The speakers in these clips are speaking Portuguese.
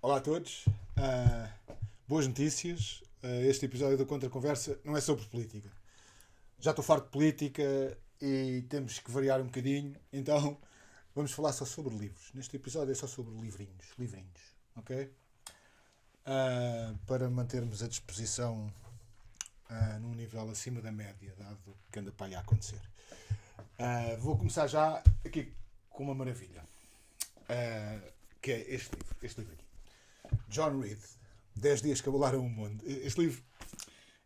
Olá a todos. Boas notícias. Este episódio da Contra-Conversa não é sobre política. Já estou farto de política e temos que variar um bocadinho, então vamos falar só sobre livros. Neste episódio é só sobre livrinhos. Livrinhos, ok? Para mantermos a disposição num nível acima da média, dado o que anda para aí a acontecer. Vou começar já aqui com uma maravilha, que é este livro aqui. John Reed, 10 dias que abalaram o mundo. Este livro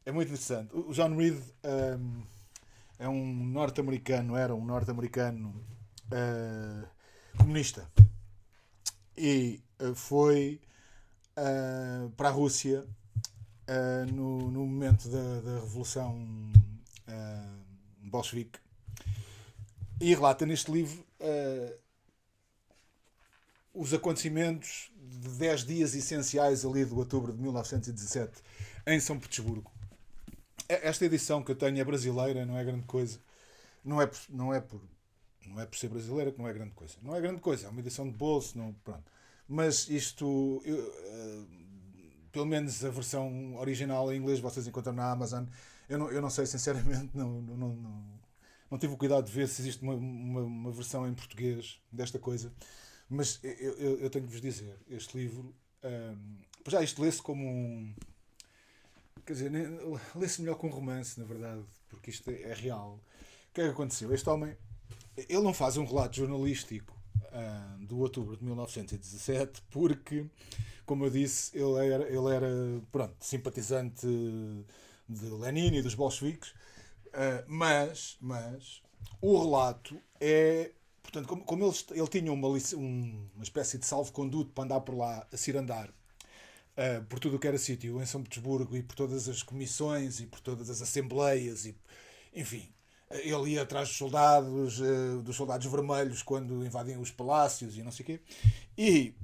é muito interessante. O John Reed é um norte-americano, era um norte-americano comunista e foi para a Rússia no momento da Revolução Bolchevique e relata neste livro os acontecimentos de 10 dias essenciais ali de outubro de 1917 em São Petersburgo. Esta edição que eu tenho é brasileira, não é grande coisa. Não é por ser brasileira que não é grande coisa. Não é grande coisa, é uma edição de bolso, não, pronto. Mas isto, pelo menos a versão original em inglês vocês encontram na Amazon. Eu não sei, sinceramente, não tive o cuidado de ver se existe uma versão em português desta coisa. Mas eu tenho que vos dizer, este livro, já isto lê-se como um. Quer dizer, lê-se melhor que um romance, na verdade, porque isto é real. O que é que aconteceu? Este homem, ele não faz um relato jornalístico do outubro de 1917, porque, como eu disse, ele era pronto, simpatizante de Lenin e dos bolcheviques, mas o relato é. Portanto, como ele tinha uma espécie de salvo-conduto para andar por lá, a cirandar, por tudo o que era sítio em São Petersburgo e por todas as comissões e por todas as assembleias, e, enfim, ele ia atrás dos soldados vermelhos quando invadiam os palácios e não sei o quê. E,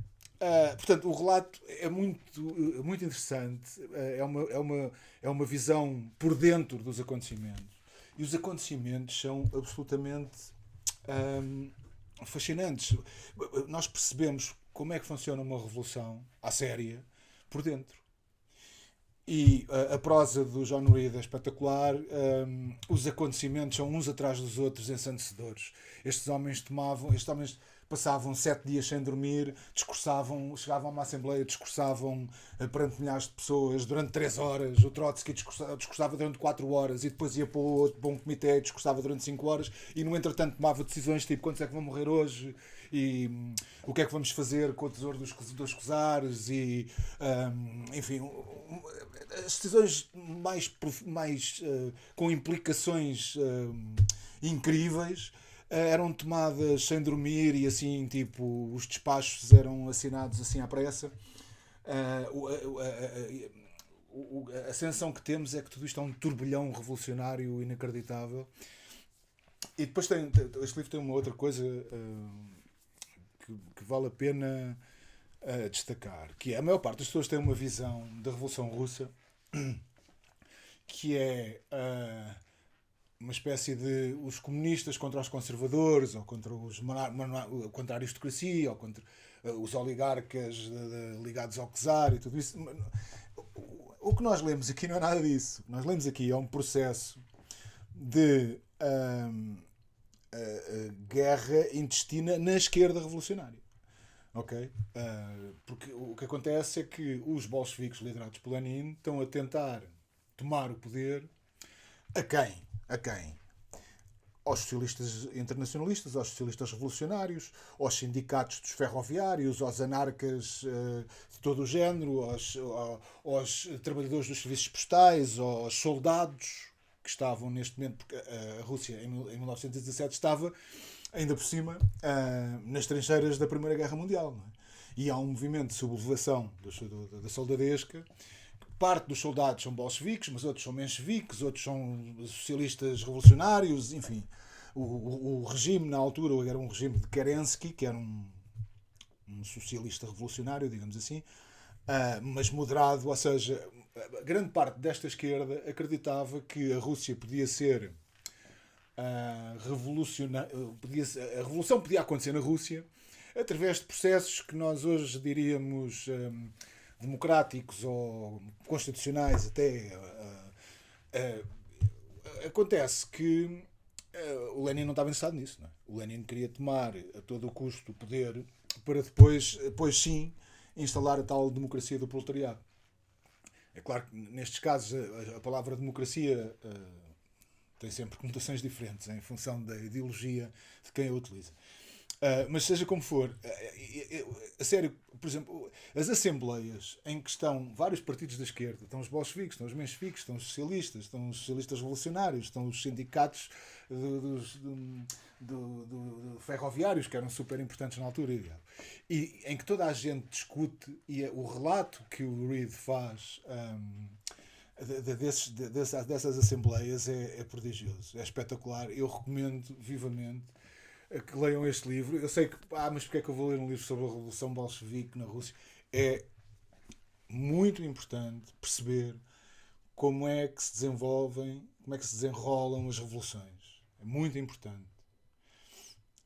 portanto, o relato é muito interessante, é uma visão por dentro dos acontecimentos. E os acontecimentos são absolutamente fascinantes. Nós percebemos como é que funciona uma revolução à séria por dentro. E a prosa do John Reed é espetacular. Os acontecimentos são uns atrás dos outros ensandecedores. Estes homens passavam 7 dias sem dormir, discursavam, chegavam a uma assembleia, discursavam perante milhares de pessoas durante 3 horas. O Trotsky discursava durante 4 horas e depois ia para um comitê e discursava durante 5 horas e no entretanto tomava decisões tipo quantos é que vão morrer hoje e o que é que vamos fazer com o tesouro dos cosares e enfim, as decisões mais com implicações incríveis eram tomadas sem dormir e assim, tipo, os despachos eram assinados assim à pressa. A sensação que temos é que tudo isto é um turbilhão revolucionário inacreditável. E depois este livro tem uma outra coisa que vale a pena destacar, que é a maior parte das pessoas tem uma visão da Revolução Russa que é uma espécie de os comunistas contra os conservadores, ou contra a aristocracia, ou contra os oligarcas ligados ao czar e tudo isso. O que nós lemos aqui não é nada disso. O que nós lemos aqui é um processo de guerra intestina na esquerda revolucionária. Ok? Porque o que acontece é que os bolcheviques liderados por Lenin estão a tentar tomar o poder a quem? A quem? Aos socialistas internacionalistas, aos socialistas revolucionários, aos sindicatos dos ferroviários, aos anarcas de todo o género, aos trabalhadores dos serviços postais, aos soldados que estavam neste momento, porque a Rússia em 1917 estava, ainda por cima, nas trincheiras da Primeira Guerra Mundial. Não é? E há um movimento de sublevação da soldadesca. Parte dos soldados são bolcheviques, mas outros são mencheviques, outros são socialistas revolucionários, enfim. O regime, na altura, era um regime de Kerensky, que era um socialista revolucionário, digamos assim, mas moderado, ou seja, grande parte desta esquerda acreditava que a Rússia podia ser a revolução podia acontecer na Rússia, através de processos que nós hoje diríamos democráticos ou constitucionais até. Acontece que o Lenin não estava interessado nisso. Não é? O Lenin queria tomar a todo o custo o poder para depois sim, instalar a tal democracia do proletariado. É claro que nestes casos a palavra democracia tem sempre conotações diferentes em função da ideologia de quem a utiliza. Mas seja como for, a sério, por exemplo, as assembleias em que estão vários partidos da esquerda, estão os bolcheviques, estão os mencheviques, estão os socialistas revolucionários, estão os sindicatos ferroviários, que eram super importantes na altura, e em que toda a gente discute, e o relato que o Reed faz dessas assembleias é prodigioso, é espetacular. Eu recomendo vivamente que leiam este livro. Eu sei que, mas porque é que eu vou ler um livro sobre a Revolução Bolchevique na Rússia? É muito importante perceber como é que se desenvolvem, como é que se desenrolam as revoluções. É muito importante.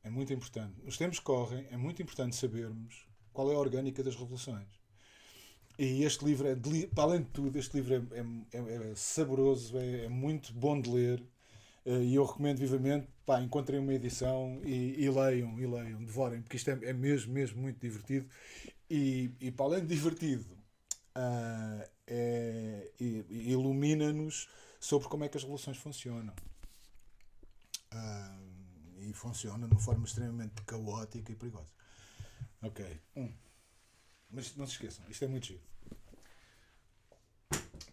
É muito importante. Nos tempos que correm, é muito importante sabermos qual é a orgânica das revoluções. E este livro, para além de tudo, este livro é saboroso, é muito bom de ler. E eu recomendo vivamente, encontrem uma edição e leiam, devorem, porque isto é mesmo muito divertido. E para além de divertido, ilumina-nos sobre como é que as revoluções funcionam. E funcionam de uma forma extremamente caótica e perigosa. Ok. Mas não se esqueçam, isto é muito giro.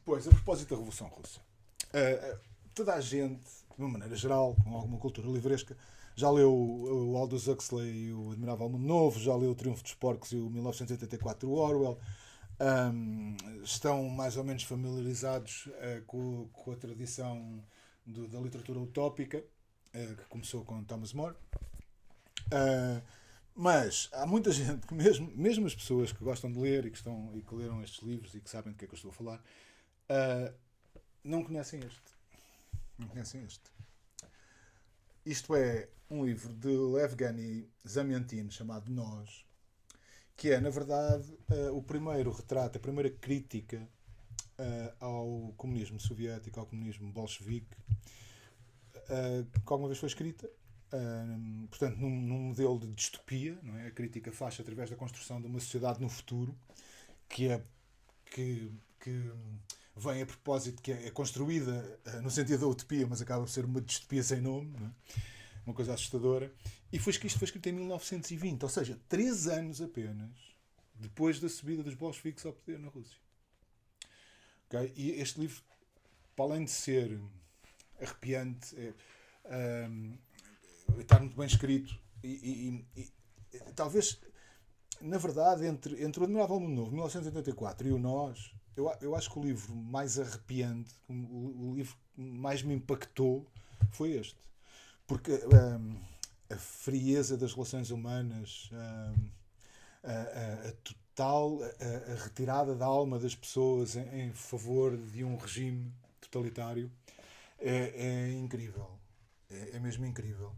Pois, a propósito da Revolução Russa. Toda a gente, de uma maneira geral, com alguma cultura livresca, já leu o Aldous Huxley e o Admirável Mundo Novo, já leu o Triunfo dos Porcos e o 1984 do Orwell, estão mais ou menos familiarizados com a tradição da literatura utópica, que começou com Thomas More. Mas há muita gente que, mesmo as pessoas que gostam de ler e que leram estes livros e que sabem do que é que eu estou a falar, não conhecem este. Não conhecem este. Isto é um livro de Yevgeny Zamyatin chamado Nós, que é, na verdade, o primeiro retrato, a primeira crítica ao comunismo soviético, ao comunismo bolchevique, que alguma vez foi escrita. Portanto, num modelo de distopia, não é? A crítica faz através da construção de uma sociedade no futuro que vem a propósito, que é construída no sentido da utopia, mas acaba por ser uma distopia sem nome, não é? Uma coisa assustadora. E isto foi escrito em 1920, ou seja, 3 anos apenas depois da subida dos bolcheviques ao poder na Rússia. Okay? E este livro, para além de ser arrepiante, está muito bem escrito e talvez, na verdade, entre o Admirável Mundo Novo, 1984, e o Nós, eu acho que o livro mais arrepiante, o livro que mais me impactou, foi este. Porque a frieza das relações humanas, a total a retirada da alma das pessoas em favor de um regime totalitário é incrível. É mesmo incrível.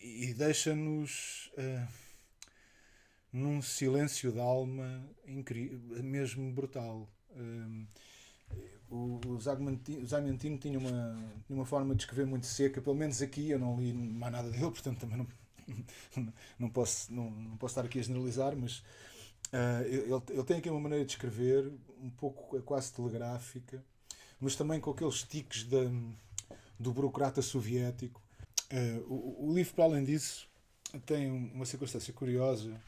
E deixa-nos num silêncio de alma mesmo brutal. O Zamyatin tinha uma forma de escrever muito seca, pelo menos aqui. Eu não li mais nada dele, portanto também não posso estar aqui a generalizar, mas ele tem aqui uma maneira de escrever um pouco quase telegráfica, mas também com aqueles tiques do burocrata soviético. O livro, para além disso, tem uma circunstância curiosa,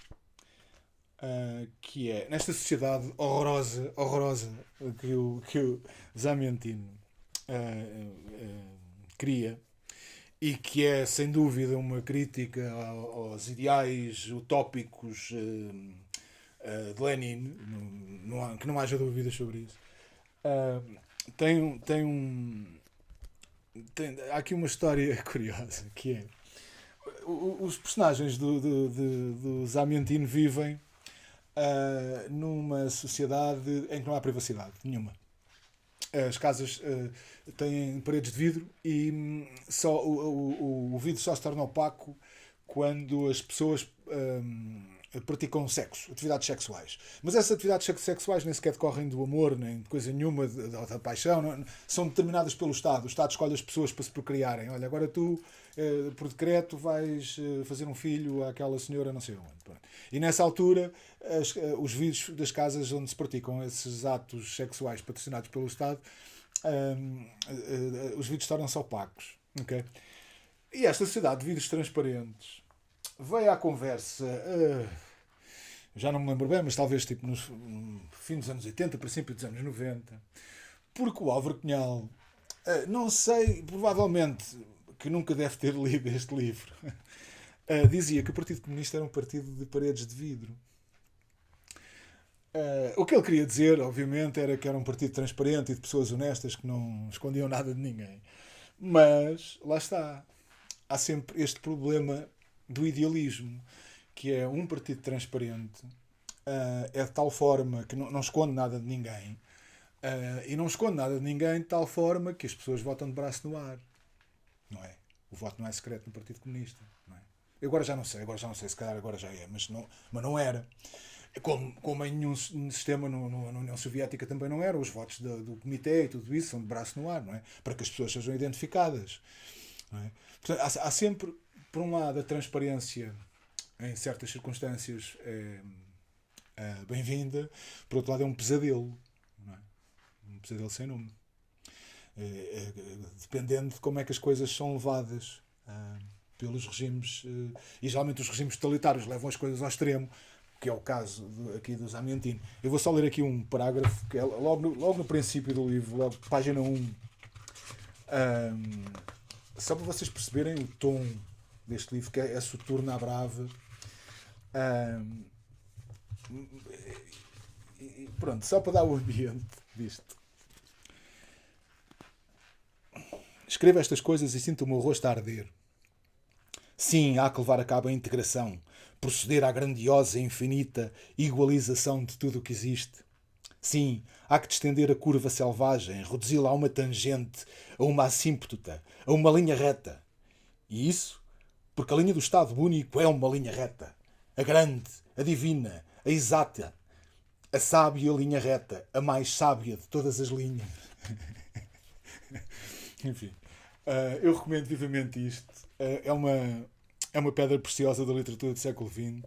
que é, nesta sociedade horrorosa que o Zamyatin cria, e que é, sem dúvida, uma crítica aos ideais utópicos de Lenin, que não haja dúvidas sobre isso. Há aqui uma história curiosa, que é os personagens do Zamyatin vivem numa sociedade em que não há privacidade nenhuma. As casas têm paredes de vidro e só o vidro só se torna opaco quando as pessoas praticam sexo, atividades sexuais. Mas essas atividades sexuais nem sequer decorrem do amor, nem de coisa nenhuma, da paixão, não, são determinadas pelo Estado. O Estado escolhe as pessoas para se procriarem. Olha, agora tu, por decreto, vais fazer um filho àquela senhora não sei onde. Pronto. E nessa altura, os vídeos das casas onde se praticam esses atos sexuais patrocinados pelo Estado, os vídeos tornam-se opacos. Okay? E esta sociedade de vídeos transparentes veio à conversa, já não me lembro bem, mas talvez tipo nos fim dos anos 80, princípio dos anos 90, porque o Álvaro Cunhal, não sei, provavelmente que nunca deve ter lido este livro, dizia que o Partido Comunista era um partido de paredes de vidro. O que ele queria dizer, obviamente, era que era um partido transparente e de pessoas honestas que não escondiam nada de ninguém. Mas, lá está, há sempre este problema do idealismo, que é um partido transparente, é de tal forma que não esconde nada de ninguém, e não esconde nada de ninguém de tal forma que as pessoas votam de braço no ar. Não é? O voto não é secreto no Partido Comunista. Não é? Eu agora já não sei, se calhar agora já é, mas não era. Como em nenhum sistema na União Soviética também não era. Os votos do comitê e tudo isso são de braço no ar, não é? Para que as pessoas sejam identificadas. Não é? Portanto, há sempre, por um lado, a transparência em certas circunstâncias é bem-vinda, por outro lado, é um pesadelo. Não é? Um pesadelo sem nome. Dependendo de como é que as coisas são levadas pelos regimes, e geralmente os regimes totalitários levam as coisas ao extremo, que é o caso aqui do Zamiantino. Eu vou só ler aqui um parágrafo, que é logo no princípio do livro, logo página 1, só para vocês perceberem o tom deste livro, que é soturno à brava. Pronto, só para dar o ambiente disto. Escreva estas coisas e sinto o meu rosto a arder. Sim, há que levar a cabo a integração, proceder à grandiosa e infinita igualização de tudo o que existe. Sim, há que distender a curva selvagem, reduzi-la a uma tangente, a uma assímptota, a uma linha reta. E isso porque a linha do Estado único é uma linha reta. A grande, a divina, a exata, a sábia linha reta, a mais sábia de todas as linhas. Enfim, eu recomendo vivamente isto. É uma pedra preciosa da literatura do século XX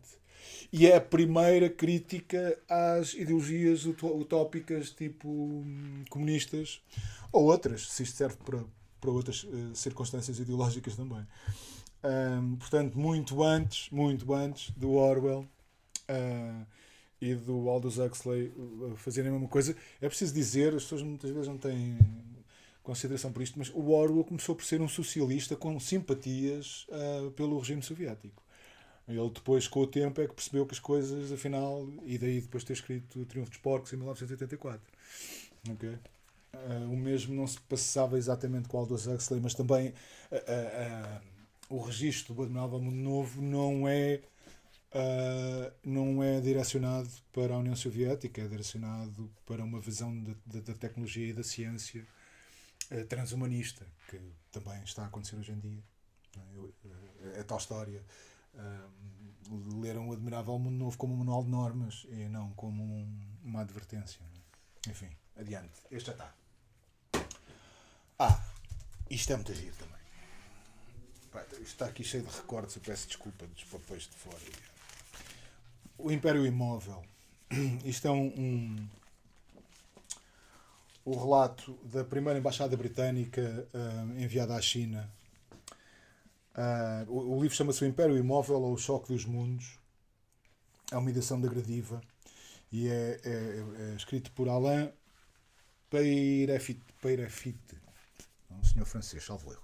e é a primeira crítica às ideologias utópicas tipo comunistas ou outras, se isto serve para outras circunstâncias ideológicas também. Portanto, muito antes do Orwell e do Aldous Huxley fazerem a mesma coisa. É preciso dizer, as pessoas muitas vezes não têm consideração por isto, mas o Orwell começou por ser um socialista com simpatias pelo regime soviético. Ele depois, com o tempo, é que percebeu que as coisas, afinal, e daí depois ter escrito O Triunfo dos Porcos em 1984. Okay? O mesmo não se passava exatamente com Aldous Huxley, mas também o registro do Admirável Mundo Novo não é direcionado para a União Soviética, é direcionado para uma visão da tecnologia e da ciência transhumanista, que também está a acontecer hoje em dia. É tal história. Leram o Admirável Mundo Novo como um manual de normas e não como uma advertência. Enfim, adiante. Este já está. Isto é muito giro também. Isto está aqui cheio de recortes, eu peço desculpa dos papéis de fora. O Império Imóvel. Isto é o relato da primeira embaixada britânica enviada à China. O livro chama-se O Império Imóvel ou O Choque dos Mundos. É uma edição da Gradiva e é escrito por Alain Peyrefite, um senhor francês, salvo erro.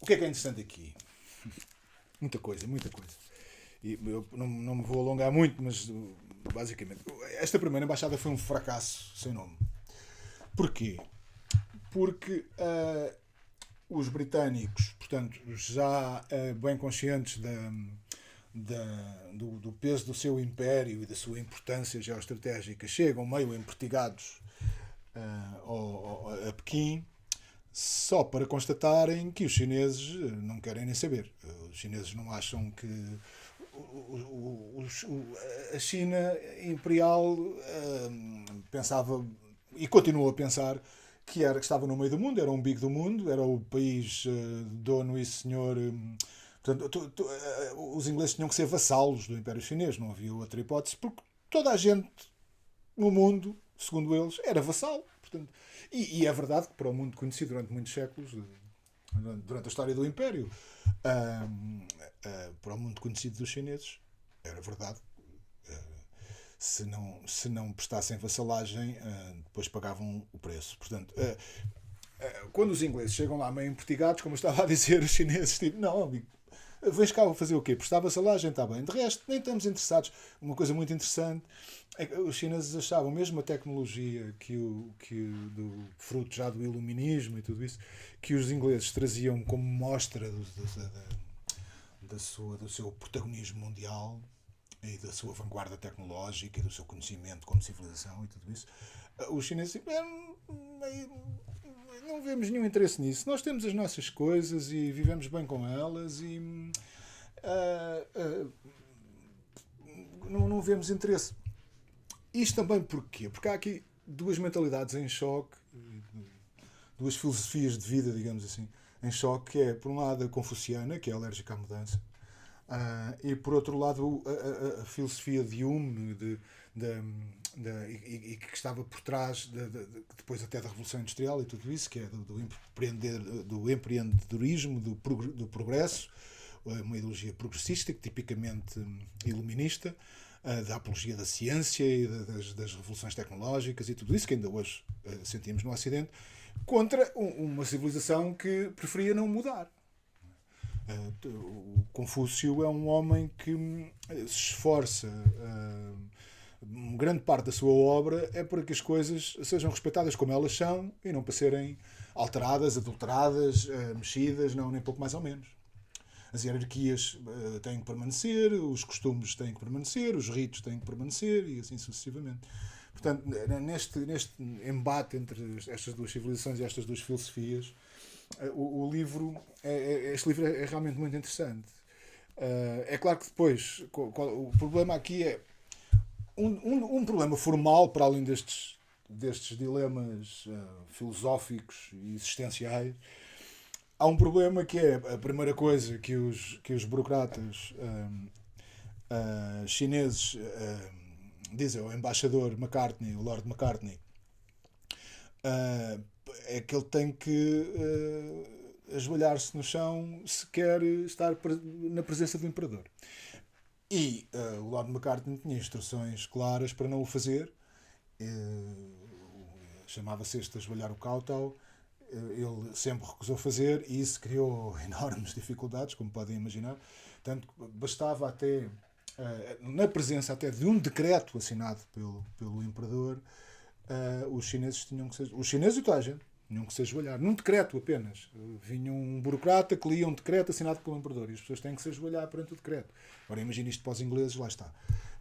O que é interessante aqui? Muita coisa. E eu não me vou alongar muito, mas basicamente esta primeira embaixada foi um fracasso sem nome. Porquê? Porque os britânicos, portanto, já bem conscientes do peso do seu império e da sua importância geoestratégica, chegam meio empertigados a Pequim, só para constatarem que os chineses não querem nem saber. Os chineses não acham que a China imperial pensava e continua a pensar que estava no meio do mundo, era o umbigo do mundo, era o país dono e senhor. Portanto, os ingleses tinham que ser vassalos do Império Chinês, não havia outra hipótese, porque toda a gente no mundo, segundo eles, era vassalo. Portanto, e é verdade que para o mundo conhecido durante muitos séculos, durante a história do Império, para o mundo conhecido dos chineses, era verdade. Se não prestassem vassalagem, depois pagavam o preço. Portanto, quando os ingleses chegam lá meio emportigados, como eu estava a dizer, os chineses, tipo, não, amigo, vens cá fazer o quê? Prestar vassalagem, está bem. De resto, nem estamos interessados. Uma coisa muito interessante é que os chineses achavam mesmo a tecnologia fruto já do iluminismo e tudo isso, que os ingleses traziam como mostra do seu protagonismo mundial e da sua vanguarda tecnológica e do seu conhecimento como civilização e tudo isso. Os chineses não vemos nenhum interesse nisso. Nós temos as nossas coisas e vivemos bem com elas e não vemos interesse. Isto também porquê? Porque há aqui duas mentalidades em choque, duas filosofias de vida, digamos assim, em choque, que é, por um lado, a confuciana, que é alérgica à mudança, e, por outro lado, a filosofia de Hume, e que estava por trás, depois até da Revolução Industrial e tudo isso, que é do empreendedorismo, do progresso, uma ideologia progressista, tipicamente iluminista, da apologia da ciência e das revoluções tecnológicas e tudo isso, que ainda hoje sentimos no Ocidente, contra uma civilização que preferia não mudar. O Confúcio é um homem que se esforça. Grande parte da sua obra é para que as coisas sejam respeitadas como elas são e não para serem alteradas, adulteradas, mexidas, não, nem pouco mais ou menos. As hierarquias têm que permanecer, os costumes têm que permanecer, os ritos têm que permanecer e assim sucessivamente. Portanto, neste embate entre estas duas civilizações e estas duas filosofias, este livro é realmente muito interessante. É claro que depois o problema aqui é um problema formal, para além destes dilemas filosóficos e existenciais. Há um problema que é a primeira coisa que os burocratas chineses dizem ao embaixador McCartney, o Lord McCartney, é que ele tem que ajoelhar-se no chão se quer estar na presença do imperador. E o Lord McCartney tinha instruções claras para não o fazer. Chamava-se este ajoelhar o Kowtow. Ele sempre recusou fazer e isso criou enormes dificuldades, como podem imaginar. Tanto que bastava até, na presença até de um decreto assinado pelo imperador, os chineses tinham que ser... Os chineses e toda a gente tinham que se ajoelhar. Num decreto apenas. Vinha um burocrata que lia um decreto assinado pelo imperador e as pessoas têm que se ajoelhar perante o decreto. Agora imagine isto para os ingleses, lá está.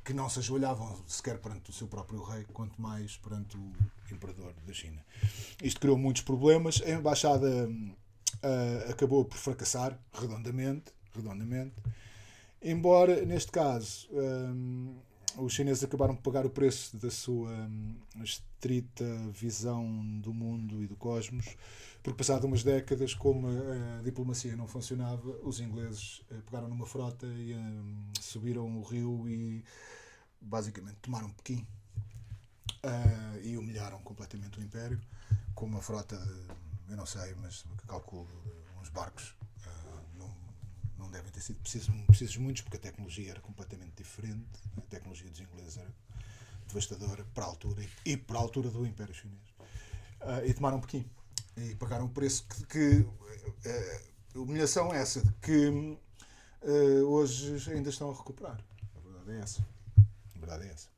Que não se ajoelhavam sequer perante o seu próprio rei, quanto mais perante o imperador da China. Isto criou muitos problemas. A embaixada acabou por fracassar redondamente. Embora, neste caso, os chineses acabaram por pagar o preço da sua estrita visão do mundo e do cosmos, porque passado umas décadas, como a diplomacia não funcionava, os ingleses pegaram numa frota e subiram o rio e basicamente tomaram Pequim e humilharam completamente o Império com uma frota de, eu não sei, mas calculo uns barcos. Não devem ter sido precisos muitos, porque a tecnologia era completamente diferente. A tecnologia dos ingleses era devastadora para a altura e para a altura do Império Chinês. E tomaram Pequim. E pagaram o preço a humilhação é essa, de que hoje ainda estão a recuperar. A verdade é essa.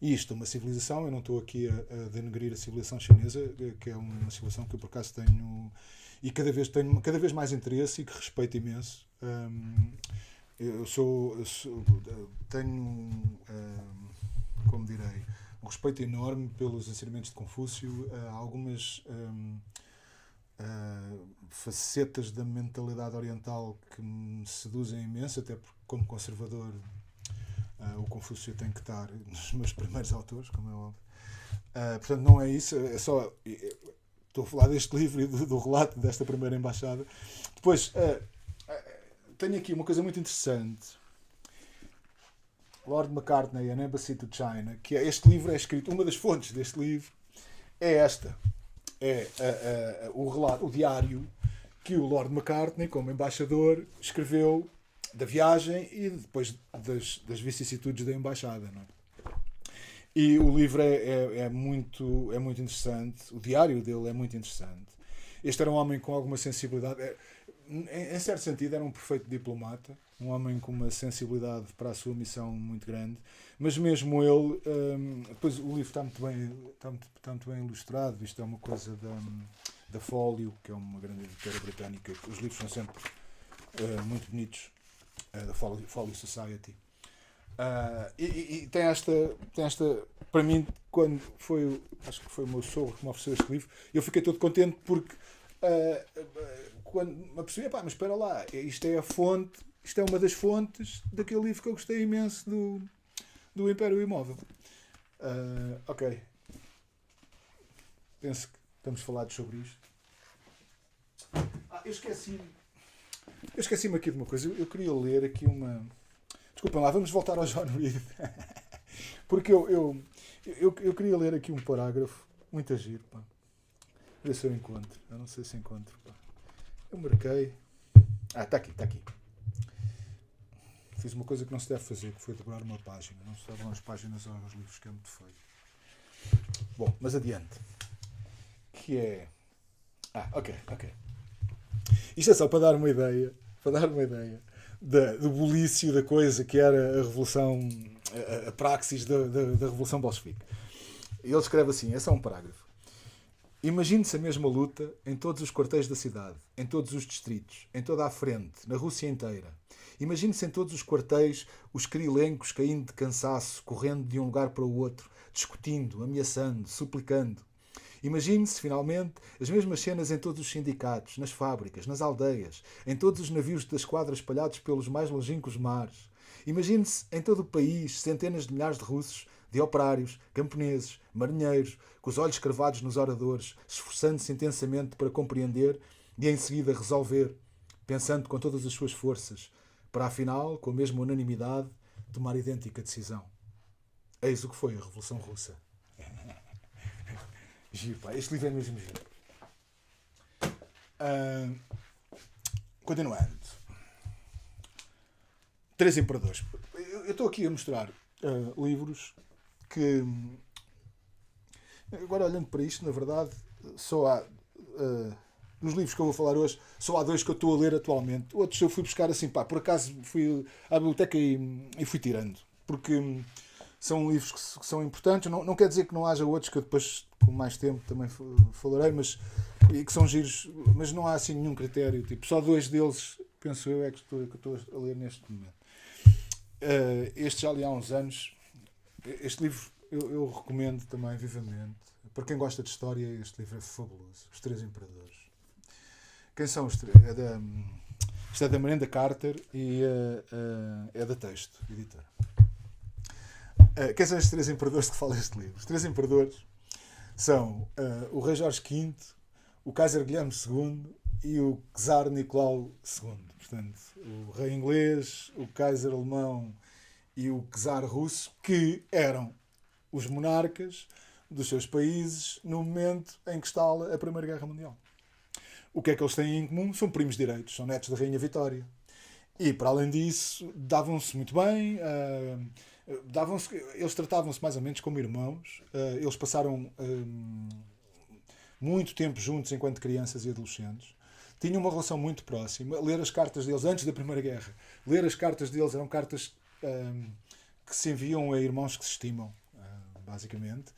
E isto é uma civilização, eu não estou aqui a denegrir a civilização chinesa, que é uma civilização que eu por acaso tenho e tenho cada vez mais interesse e que respeito imenso. Eu tenho, como direi, um respeito enorme pelos ensinamentos de Confúcio. Algumas facetas da mentalidade oriental que me seduzem imenso, até porque, como conservador, o Confúcio tem que estar nos meus primeiros autores, como é óbvio. Portanto, não é isso, é só. Estou a falar deste livro e do relato desta primeira embaixada. Depois, tenho aqui uma coisa muito interessante. Lord Macartney, An Embassy to China, que é, este livro é escrito, uma das fontes deste livro é esta. É o relato, o diário que o Lord Macartney, como embaixador, escreveu da viagem e depois das vicissitudes da embaixada. Não é? E o livro é muito interessante, o diário dele é muito interessante. Este era um homem com alguma sensibilidade, em certo sentido era um perfeito diplomata, um homem com uma sensibilidade para a sua missão muito grande, mas mesmo ele, depois o livro está muito bem ilustrado, isto é uma coisa da Folio, que é uma grande editora britânica, os livros são sempre muito bonitos, da Folio Society. E tem esta, para mim, quando foi, acho que foi o meu sogro que me ofereceu este livro, eu fiquei todo contente porque quando me apercebi, mas espera lá, isto é a fonte, isto é uma das fontes daquele livro que eu gostei imenso do Império Imóvel. Ok, penso que estamos falados sobre isto. Eu esqueci-me aqui de uma coisa, eu queria ler aqui uma. Desculpem lá, vamos voltar ao John Reed. Porque eu queria ler aqui um parágrafo muito giro, pá. Ver se eu encontro. Eu não sei se encontro, pá. Eu marquei. Está aqui. Fiz uma coisa que não se deve fazer, que foi dobrar uma página. Não se dobram as páginas aos livros, que é muito feio. Bom, mas adiante. Que é... ok. Isto é só para dar uma ideia. Do bulício da coisa que era a revolução, a praxis da revolução bolchevique. Ele escreve assim, é só um parágrafo. Imagine-se a mesma luta em todos os quartéis da cidade, em todos os distritos, em toda a frente, na Rússia inteira. Imagine-se em todos os quartéis os crilencos caindo de cansaço, correndo de um lugar para o outro, discutindo, ameaçando, suplicando. Imagine-se, finalmente, as mesmas cenas em todos os sindicatos, nas fábricas, nas aldeias, em todos os navios da esquadra espalhados pelos mais longínquos mares. Imagine-se, em todo o país, centenas de milhares de russos, de operários, camponeses, marinheiros, com os olhos cravados nos oradores, esforçando-se intensamente para compreender e, em seguida, resolver, pensando com todas as suas forças, para, afinal, com a mesma unanimidade, tomar idêntica decisão. Eis o que foi a Revolução Russa. Giro, pá. Este livro é mesmo giro. Continuando. Três Imperadores. Eu estou aqui a mostrar livros que... Agora, olhando para isto, na verdade, só há... nos livros que eu vou falar hoje, só há dois que eu estou a ler atualmente. Outros eu fui buscar assim, pá, por acaso fui à biblioteca e fui tirando. Porque são livros que são importantes. Não quer dizer que não haja outros que eu depois, com mais tempo, também falarei, mas e que são giros, mas não há assim nenhum critério. Tipo, só dois deles, penso eu, é que estou a ler neste momento. Este já li há uns anos. Este livro eu recomendo também vivamente. Para quem gosta de história, este livro é fabuloso. Os Três Imperadores. Quem são os três? Isto é da Miranda Carter e é da Texto, editora. Quem são os Três Imperadores que fala este livro? Os Três Imperadores são o Rei Jorge V, o Kaiser Guilherme II e o Czar Nicolau II. Portanto, o Rei Inglês, o Kaiser Alemão e o Czar Russo, que eram os monarcas dos seus países no momento em que estala a Primeira Guerra Mundial. O que é que eles têm em comum? São primos direitos, são netos da Rainha Vitória. E, para além disso, davam-se muito bem, eles tratavam-se mais ou menos como irmãos, eles passaram muito tempo juntos enquanto crianças e adolescentes, tinham uma relação muito próxima. Ler as cartas deles antes da Primeira Guerra, ler as cartas deles eram cartas que se enviam a irmãos que se estimam, basicamente.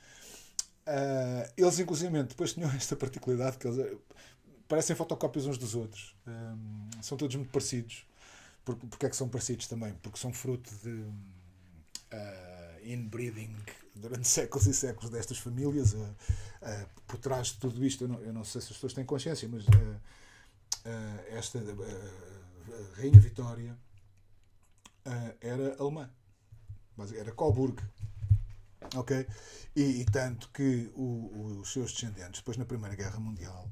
Eles, inclusive, depois tinham esta particularidade que eles parecem fotocópias uns dos outros. São todos muito parecidos. Porque é que são parecidos também? Porque são fruto de inbreeding durante séculos e séculos destas famílias. Por trás de tudo isto, eu não sei se as pessoas têm consciência, mas esta Rainha Vitória era alemã, era Coburg. Ok? E tanto que os seus descendentes, depois na Primeira Guerra Mundial,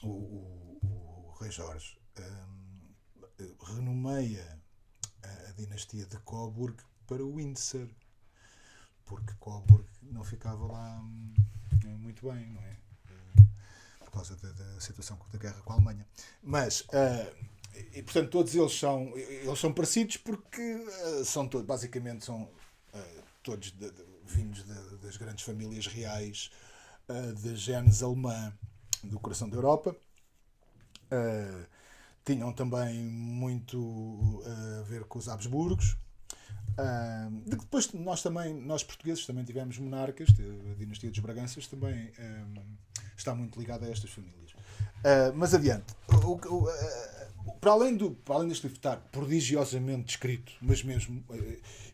o rei Jorge renomeia a dinastia de Coburg para Windsor, porque Coburg não ficava lá muito bem, não é? Por causa da situação da guerra com a Alemanha. Mas, e portanto, todos eles são parecidos porque são todos, basicamente, são todos vindos das grandes famílias reais de genes alemã do coração da Europa. Tinham também muito a ver com os Habsburgos. Depois nós portugueses também tivemos monarcas. A dinastia dos Braganças também está muito ligada a estas famílias. Mas adiante, para além deste livro estar prodigiosamente descrito, mas mesmo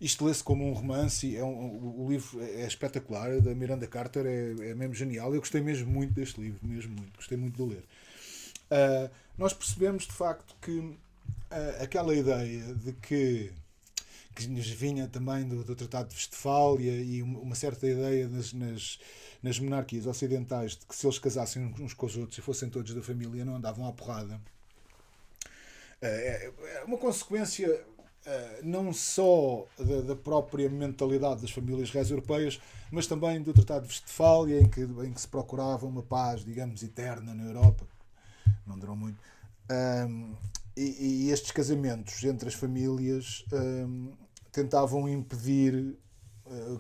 isto lê-se como um romance, o livro é espetacular, da Miranda Carter, é mesmo genial. Eu gostei mesmo muito deste livro, mesmo muito, gostei muito de o ler. Nós percebemos de facto que aquela ideia de que nos vinha também do Tratado de Westfália e uma certa ideia nas monarquias ocidentais de que se eles casassem uns com os outros e fossem todos da família não andavam à porrada. É uma consequência não só da própria mentalidade das famílias reais europeias, mas também do Tratado de Westfália, em que se procurava uma paz, digamos, eterna na Europa. Não durou muito. E estes casamentos entre as famílias tentavam impedir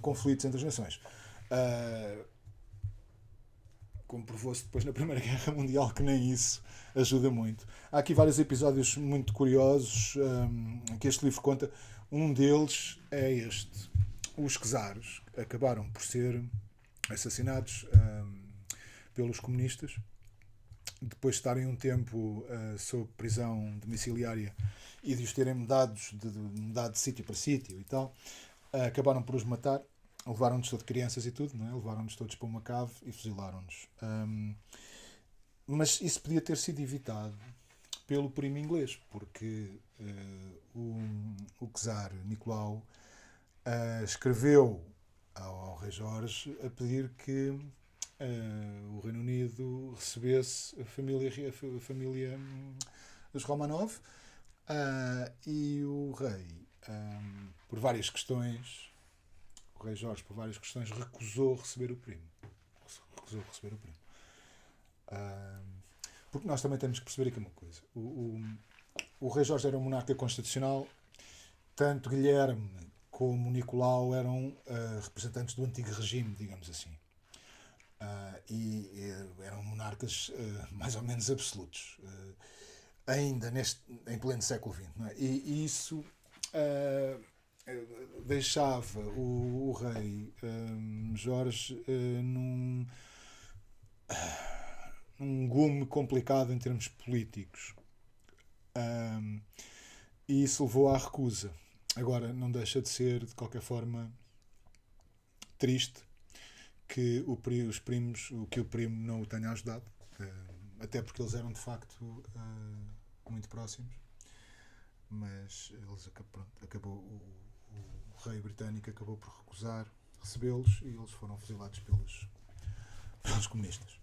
conflitos entre as nações. Comprovou-se depois na Primeira Guerra Mundial que nem isso ajuda muito. Há aqui vários episódios muito curiosos que este livro conta. Um deles é este. Os czares acabaram por ser assassinados pelos comunistas, depois de estarem um tempo sob prisão domiciliária e de os terem mudado de sítio para sítio e tal, acabaram por os matar. Levaram-nos todos crianças e tudo, não é? Levaram-nos todos para uma cave e fuzilaram-nos. Mas isso podia ter sido evitado pelo primo inglês, porque o czar Nicolau escreveu ao rei Jorge a pedir que o Reino Unido recebesse a família dos Romanov, e o rei, por várias questões, o rei Jorge, por várias questões, recusou receber o primo. Porque nós também temos que perceber aqui uma coisa. O rei Jorge era um monarca constitucional, tanto Guilherme como Nicolau eram representantes do antigo regime, digamos assim. E eram monarcas mais ou menos absolutos, ainda em pleno século XX. Não é? E isso deixava o rei Jorge num gume complicado em termos políticos. E isso levou à recusa. Agora, não deixa de ser, de qualquer forma, triste que o primo não o tenha ajudado, até porque eles eram de facto muito próximos, mas o rei britânico acabou por recusar recebê-los e eles foram fuzilados pelos comunistas.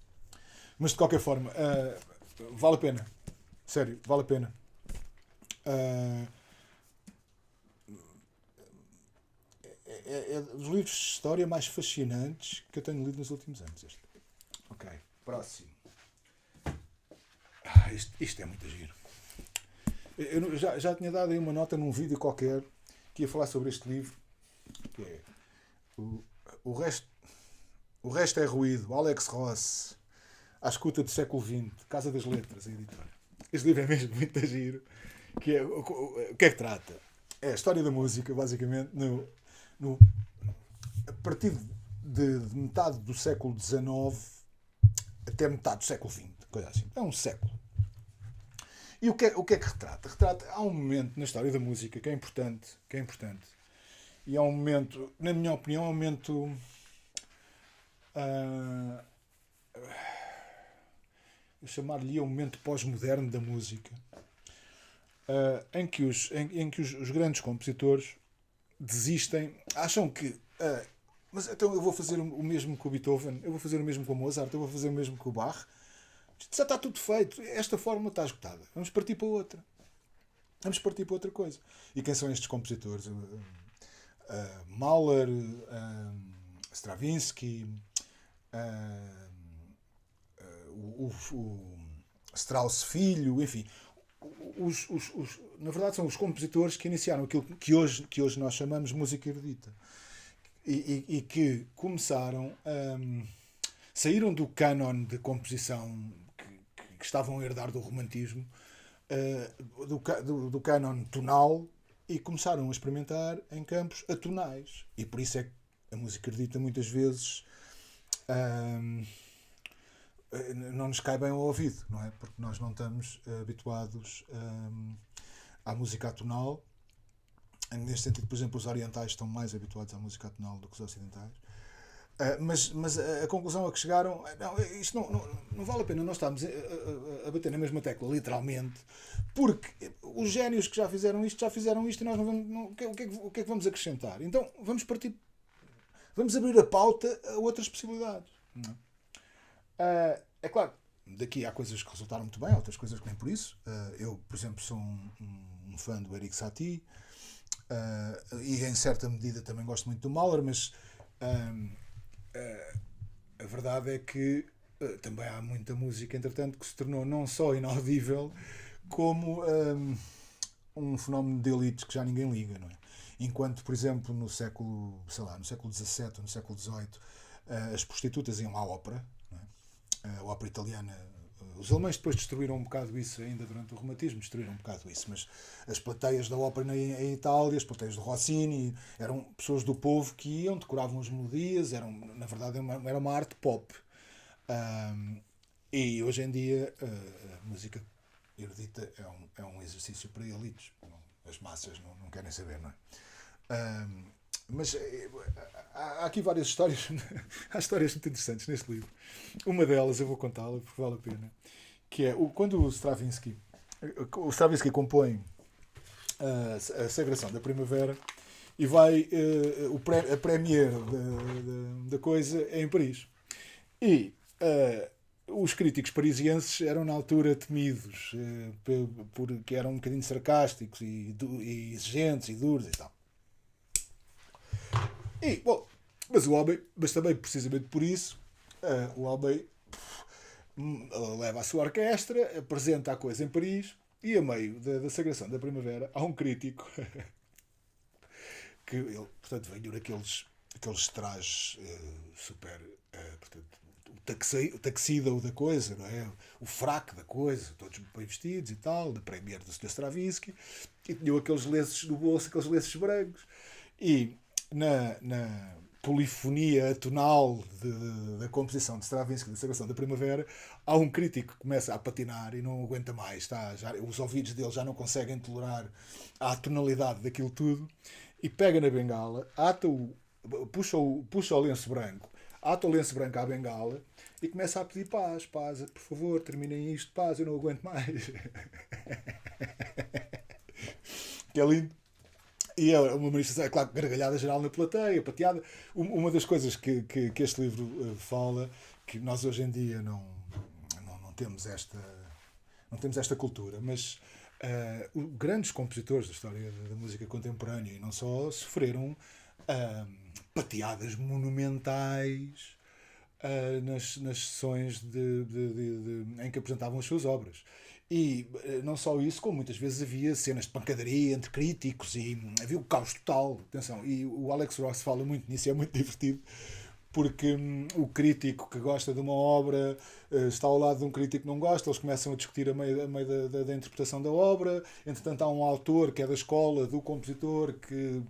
Mas de qualquer forma, vale a pena, sério, vale a pena. É dos livros de história mais fascinantes que eu tenho lido nos últimos anos. Este. Ok, próximo. Isto é muito giro. Eu já tinha dado aí uma nota num vídeo qualquer que ia falar sobre este livro, que é o resto é ruído. Alex Ross, À Escuta do Século XX, Casa das Letras, a editora. Este livro é mesmo muito giro. Que é, o que é que trata? É a história da música, basicamente, a partir de metade do século XIX até metade do século XX, coisa assim. É um século. E o que é que retrata? Há um momento na história da música que é importante, E é um momento, na minha opinião, é um momento. ah, eu chamar-lhe um momento pós-moderno da música, em que os grandes compositores desistem, acham que. Mas então eu vou fazer o mesmo com o Beethoven, eu vou fazer o mesmo com o Mozart, eu vou fazer o mesmo com o Bach. Já está tudo feito, esta fórmula está esgotada. Vamos partir para outra. Vamos partir para outra coisa. E quem são estes compositores? Mahler, Stravinsky, o Strauss Filho, enfim. Na verdade, são os compositores que iniciaram aquilo que hoje nós chamamos de música erudita. E que começaram. Saíram do cânon de composição que estavam a herdar do romantismo, do cânon tonal, e começaram a experimentar em campos atonais. E por isso é que a música erudita muitas vezes não nos cai bem ao ouvido, não é? Porque nós não estamos habituados à música atonal. Neste sentido, por exemplo, os orientais estão mais habituados à música atonal do que os ocidentais. Mas a conclusão a que chegaram, isto não vale a pena nós estarmos a bater na mesma tecla, literalmente, porque os génios que já fizeram isto e nós não vamos, o que é que vamos acrescentar? Então vamos abrir a pauta a outras possibilidades. Não é? É claro, daqui há coisas que resultaram muito bem, há outras coisas que nem por isso. Eu, por exemplo, sou um fã do Erik Satie, e em certa medida também gosto muito do Mahler, mas a verdade é que também há muita música, entretanto, que se tornou não só inaudível, como um fenómeno de elites que já ninguém liga, não é? Enquanto, por exemplo, no século XVII ou no século XVIII, as prostitutas iam à ópera, não é? A ópera italiana. Os alemães depois destruíram um bocado isso, ainda durante o romantismo, destruíram um bocado isso, mas as plateias da ópera em Itália, as plateias do Rossini, eram pessoas do povo que iam, decoravam as melodias, na verdade era uma arte pop. E hoje em dia a música erudita é um exercício para elites. As massas não querem saber, não é? Mas há aqui várias histórias. Há histórias muito interessantes neste livro. Uma delas eu vou contá-la porque vale a pena. Que é quando o Stravinsky compõe a Sagração da Primavera e vai a premiere da coisa é em Paris. E os críticos parisienses eram na altura temidos, porque eram um bocadinho sarcásticos e exigentes e duros e tal. Mas também precisamente por isso, o homem leva a sua orquestra, apresenta a coisa em Paris, e a meio da Sagração da Primavera há um crítico que ele, portanto, veio daqueles trajes super, portanto, o tuxedo da coisa, não é? O fraque da coisa, todos bem vestidos e tal, da premiere do Sr. Stravinsky, e tinham aqueles lenços no bolso, aqueles lenços brancos. E na polifonia atonal da composição de Stravinsky, da Sagração da Primavera, há um crítico que começa a patinar e não aguenta mais. Os ouvidos dele já não conseguem tolerar a tonalidade daquilo tudo, e pega na bengala, puxa o lenço branco, ata o lenço branco à bengala e começa a pedir paz, por favor, terminem isto, paz, eu não aguento mais. Que é lindo. E é uma manifestação, é claro, gargalhada geral na plateia, pateada. Uma das coisas que este livro fala, que nós hoje em dia não temos esta cultura, mas grandes compositores da história da música contemporânea, e não só, sofreram pateadas monumentais nas sessões em que apresentavam as suas obras. E não só isso, como muitas vezes havia cenas de pancadaria entre críticos e havia o caos total. Atenção, e o Alex Ross fala muito nisso e é muito divertido, porque o crítico que gosta de uma obra está ao lado de um crítico que não gosta, eles começam a discutir a meio da interpretação da obra. Entretanto, há um autor que é da escola do compositor que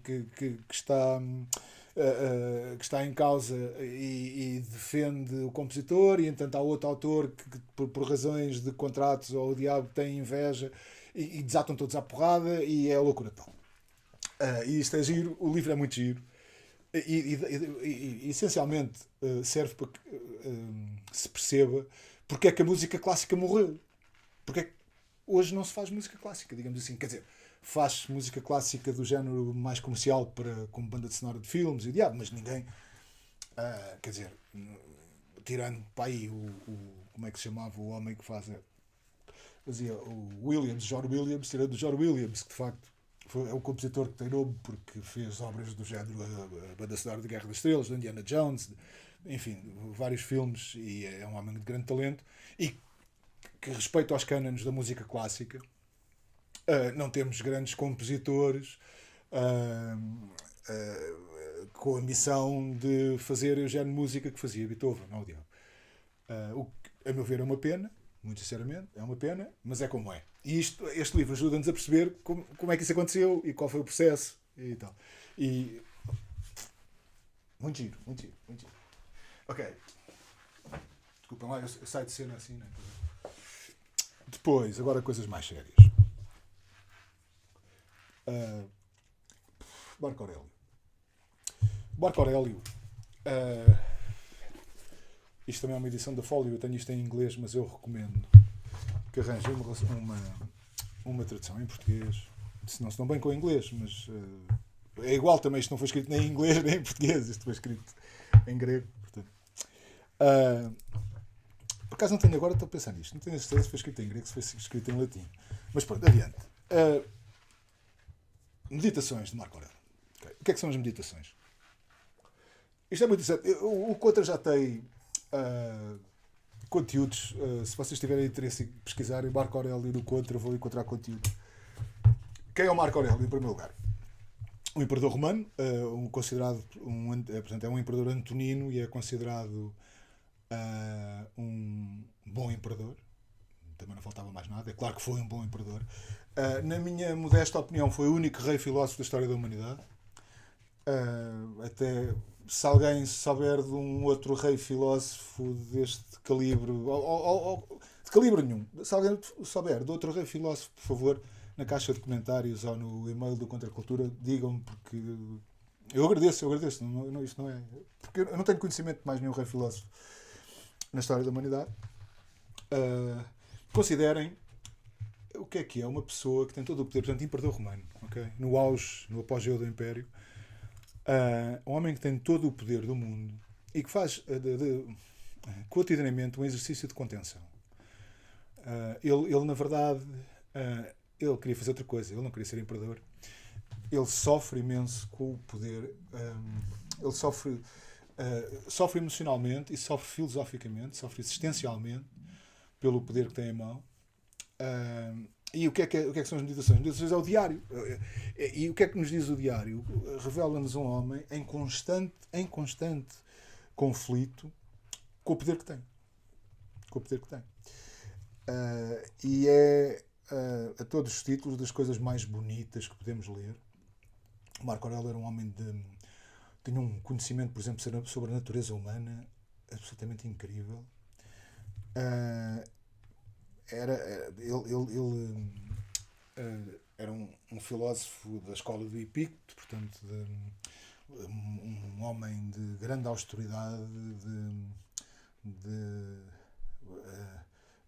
está em causa e defende o compositor, e entanto há outro autor que por razões de contratos ou o diabo tem inveja e desatam todos à porrada, e é a loucura tal. E isto é giro, o livro é muito giro. E essencialmente serve para que se perceba porque é que a música clássica morreu. Porque é que hoje não se faz música clássica, digamos assim. Quer dizer, faz música clássica do género mais comercial para, como banda de sonora de filmes e diabo, mas ninguém. Quer dizer, tirando para aí como é que se chamava o homem que fazia o Williams, John Williams, tirando o John Williams, que de facto é o compositor que tem nome porque fez obras do género a banda sonora de Guerra das Estrelas, do Indiana Jones, enfim, vários filmes, e é um homem de grande talento e que respeito aos cânones da música clássica. Não temos grandes compositores com a missão de fazer o género de música que fazia Beethoven, não o diabo. O que, a meu ver, é uma pena, muito sinceramente, é uma pena, mas é como é. E este livro ajuda-nos a perceber como é que isso aconteceu e qual foi o processo e tal. E muito giro, muito giro, muito giro. Ok. Desculpem lá, eu saio de cena assim, né? Depois, agora coisas mais sérias. Marco Aurélio. Marco Aurélio. Isto também é uma edição da Folio, eu tenho isto em inglês, mas eu recomendo que arranjem uma tradução em português. Se não bem com o inglês, mas é igual também, isto não foi escrito nem em inglês nem em português, isto foi escrito em grego. Portanto, por acaso não tenho agora, estou a pensar nisto, não tenho a certeza se foi escrito em grego, se foi escrito em latim. Mas pronto, adiante. Meditações de Marco Aurélio. Okay. O que é que são as meditações? Isto é muito interessante. O Cotra já tem conteúdos. Se vocês tiverem interesse em pesquisar em Marco Aurélio no Cotra, vão encontrar conteúdo. Quem é o Marco Aurélio, em primeiro lugar? Um imperador romano, portanto, é um imperador antonino e é considerado um bom imperador. Também não faltava mais nada. É claro que foi um bom imperador. Na minha modesta opinião, foi o único rei filósofo da história da humanidade. Até se alguém souber de um outro rei filósofo deste calibre, de calibre nenhum, se alguém souber de outro rei filósofo, por favor, na caixa de comentários ou no e-mail do Contracultura, digam-me, porque eu agradeço. Não, isto não é. Porque eu não tenho conhecimento de mais nenhum rei filósofo na história da humanidade. Considerem o que é uma pessoa que tem todo o poder, portanto, imperador romano, okay? No auge, no apogeu do Império, um homem que tem todo o poder do mundo e que faz cotidianamente um exercício de contenção. Ele na verdade, ele queria fazer outra coisa, ele não queria ser imperador. Ele sofre imenso com o poder, ele sofre emocionalmente e sofre filosoficamente, sofre existencialmente pelo poder que tem em mão. E o que é que são as meditações? As meditações é o diário. E o que é que nos diz o diário? Revela-nos um homem em constante conflito com o poder que tem. E é a todos os títulos das coisas mais bonitas que podemos ler. Marco Aurélio era um homem tinha um conhecimento, por exemplo, sobre a natureza humana absolutamente incrível. Ele era um filósofo da escola do Epicteto, portanto, um homem de grande austeridade, de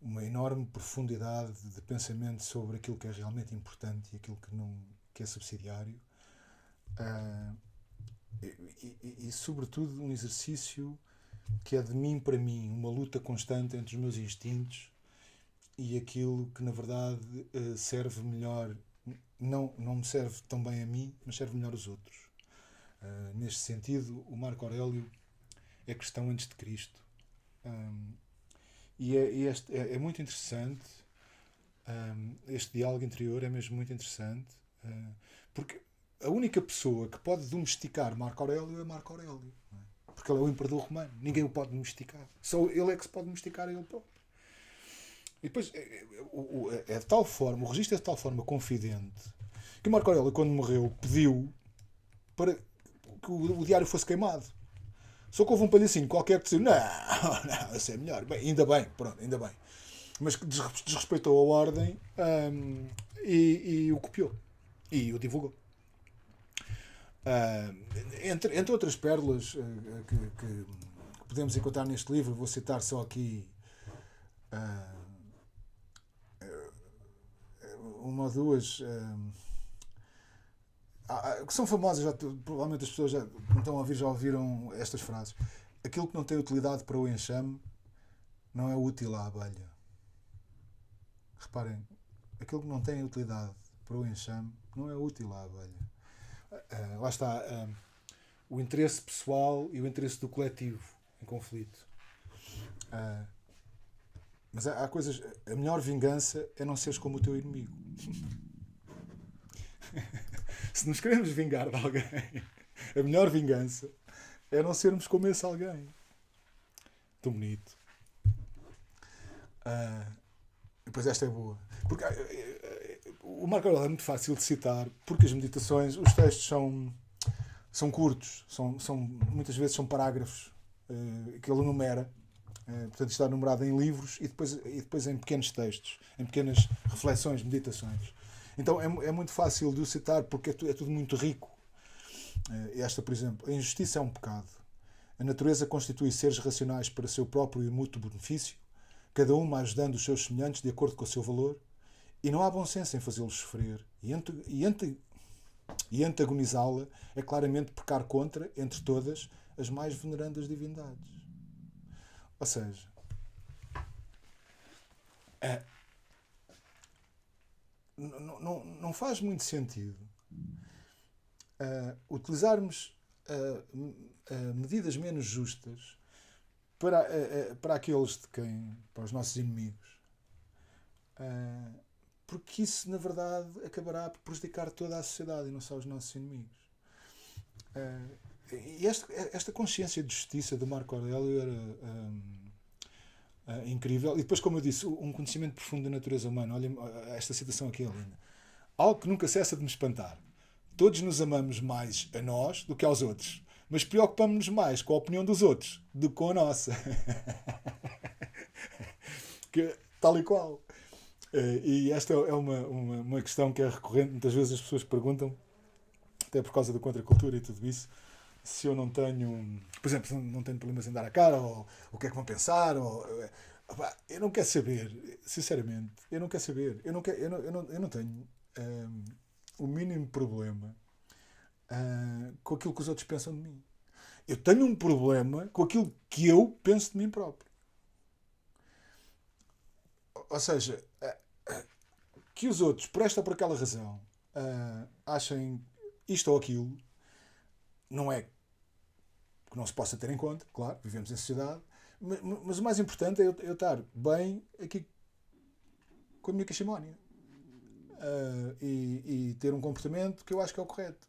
uma enorme profundidade de pensamento sobre aquilo que é realmente importante e aquilo que é subsidiário. E sobretudo um exercício que é de mim para mim, uma luta constante entre os meus instintos e aquilo que na verdade serve melhor, não me serve tão bem a mim, mas serve melhor aos outros. Neste sentido, o Marco Aurélio é cristão antes de Cristo. E é muito interessante, este diálogo interior é mesmo muito interessante, porque a única pessoa que pode domesticar Marco Aurélio é Marco Aurélio, não é? Porque ele é o imperador romano, ninguém o pode domesticar, só ele é que se pode domesticar a ele próprio. E depois é de tal forma, o registro é de tal forma confidente que Marco Aurélio, quando morreu, pediu para que o diário fosse queimado. Só que houve um palhacinho qualquer que disse: não, isso é melhor. Bem, ainda bem, mas que desrespeitou a ordem e o copiou e o divulgou. Uh, entre outras pérolas que podemos encontrar neste livro, vou citar só aqui uh, uma ou duas que são famosas, provavelmente as pessoas já que estão a ouvir já ouviram estas frases. Aquilo que não tem utilidade para o enxame não é útil à abelha. Reparem, aquilo que não tem utilidade para o enxame não é útil à abelha. Lá está o interesse pessoal e o interesse do coletivo em conflito. Mas há coisas. A melhor vingança é não seres como o teu inimigo. Se nos queremos vingar de alguém, a melhor vingança é não sermos como esse alguém. Tão bonito. Depois esta é boa. Porque o Marco Aurélio é muito fácil de citar, porque as meditações, os textos são curtos, muitas vezes são parágrafos que ele enumera. Portanto, está numerado em livros e depois em pequenos textos, em pequenas reflexões, meditações. Então é muito fácil de o citar porque é tudo muito rico. Esta, por exemplo, a injustiça é um pecado. A natureza constitui seres racionais para seu próprio e mútuo benefício, cada uma ajudando os seus semelhantes de acordo com o seu valor, e não há bom senso em fazê-los sofrer. E antagonizá-la é claramente pecar contra, entre todas, as mais venerandas divindades. Ou seja, não faz muito sentido utilizarmos medidas menos justas para aqueles para os nossos inimigos, porque isso na verdade acabará por prejudicar toda a sociedade e não só os nossos inimigos. E esta consciência de justiça do Marco Aurélio era incrível. E depois, como eu disse, um conhecimento profundo da natureza humana. Olha, esta citação aqui é linda. Algo que nunca cessa de me espantar. Todos nos amamos mais a nós do que aos outros, mas preocupamos-nos mais com a opinião dos outros do que com a nossa. Tal e qual. E esta é uma questão que é recorrente. Muitas vezes as pessoas perguntam, até por causa da contracultura e tudo isso, se eu não tenho, por exemplo, se não tenho problemas em dar a cara, ou o que é que vão pensar, eu não quero saber, sinceramente, eu não quero saber, eu não tenho o mínimo problema com aquilo que os outros pensam de mim. Eu tenho um problema com aquilo que eu penso de mim próprio. Ou seja, que os outros, por esta ou por aquela razão, achem isto ou aquilo, não é que não se possa ter em conta, claro, vivemos em sociedade, mas o mais importante é eu estar bem aqui com a minha caiximónia e ter um comportamento que eu acho que é o correto.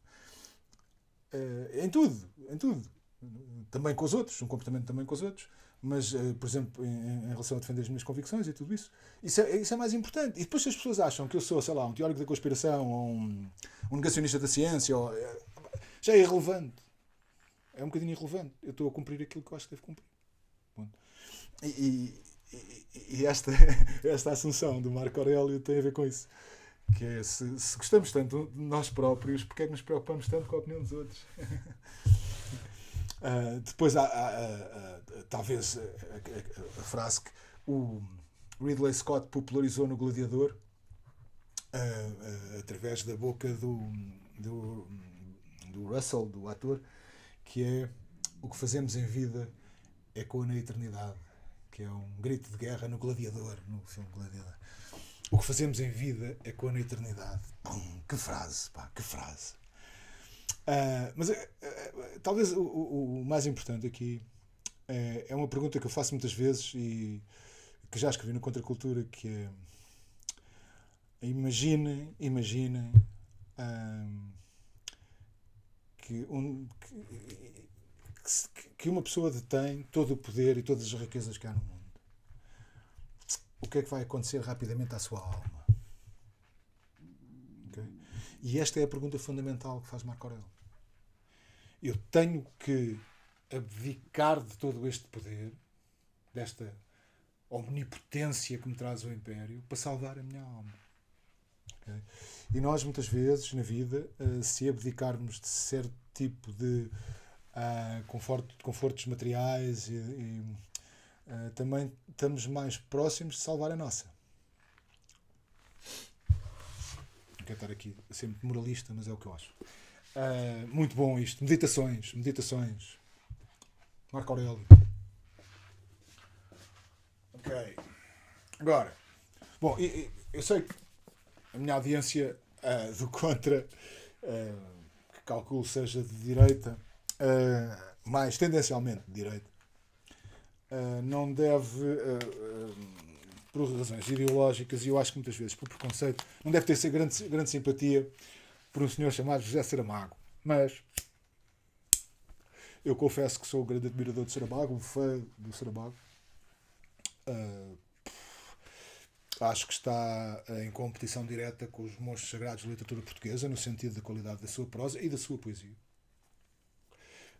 Em tudo. Também com os outros, um comportamento também com os outros, mas, por exemplo, em relação a defender as minhas convicções e tudo isso. Isso é mais importante. E depois se as pessoas acham que eu sou, sei lá, um teórico da conspiração ou um negacionista da ciência, já é irrelevante. É um bocadinho irrelevante. Eu estou a cumprir aquilo que eu acho que devo cumprir. E esta assunção do Marco Aurélio tem a ver com isso. Que é, se gostamos tanto de nós próprios, porque é que nos preocupamos tanto com a opinião dos outros? Depois há talvez a frase que o Ridley Scott popularizou no Gladiador, através da boca do Russell, do ator, que é: o que fazemos em vida ecoa na eternidade, que é um grito de guerra no Gladiador, no filme Gladiador. O que fazemos em vida ecoa na eternidade. Que frase, pá, que frase. Mas talvez o mais importante aqui é uma pergunta que eu faço muitas vezes e que já escrevi no Contracultura, que é: imaginem que uma pessoa detém todo o poder e todas as riquezas que há no mundo. O que é que vai acontecer rapidamente à sua alma? Okay? E esta é a pergunta fundamental que faz Marco Aurélio. Eu tenho que abdicar de todo este poder, desta omnipotência que me traz o Império, para salvar a minha alma. Okay? E nós, muitas vezes, na vida, se abdicarmos de tipo de confortos materiais também estamos mais próximos de salvar a nossa. Não quero estar aqui sempre moralista, mas é o que eu acho. Muito bom isto. Meditações. Marco Aurélio. Ok. Agora, bom, eu sei que a minha audiência do contra, que calculo seja de direita, mais tendencialmente de direita, não deve, por razões ideológicas, e eu acho que muitas vezes por preconceito, não deve ter grande simpatia por um senhor chamado José Saramago. Mas eu confesso que sou um grande admirador de Saramago, um fã do Saramago. Acho que está em competição direta com os monstros sagrados da literatura portuguesa, no sentido da qualidade da sua prosa e da sua poesia.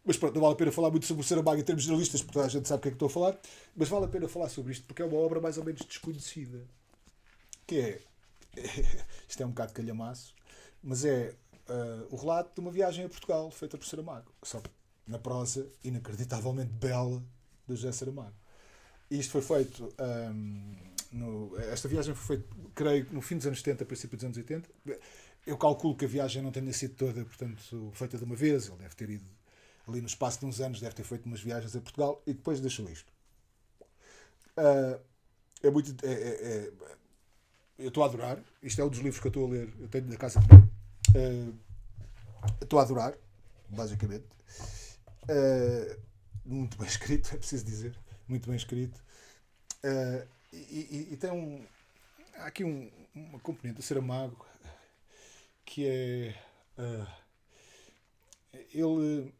Mas pronto, não vale a pena falar muito sobre o Saramago em termos jornalistas, porque toda a gente sabe o que é que estou a falar, mas vale a pena falar sobre isto, porque é uma obra mais ou menos desconhecida. Que é, isto é um bocado calhamaço, mas é o relato de uma viagem a Portugal, feita por Saramago. Só na prosa inacreditavelmente bela de José Saramago. E isto foi feito... esta viagem foi feita, creio, no fim dos anos 70, princípio dos anos 80. Eu calculo que a viagem não tenha sido toda, portanto, feita de uma vez. Ele deve ter ido ali no espaço de uns anos, deve ter feito umas viagens a Portugal e depois deixou isto. Eu estou a adorar. Isto é um dos livros que eu estou a ler. Eu tenho na casa de banho. Estou a adorar, basicamente. Muito bem escrito, é preciso dizer. Muito bem escrito. E tem há aqui uma componente do Saramago que é o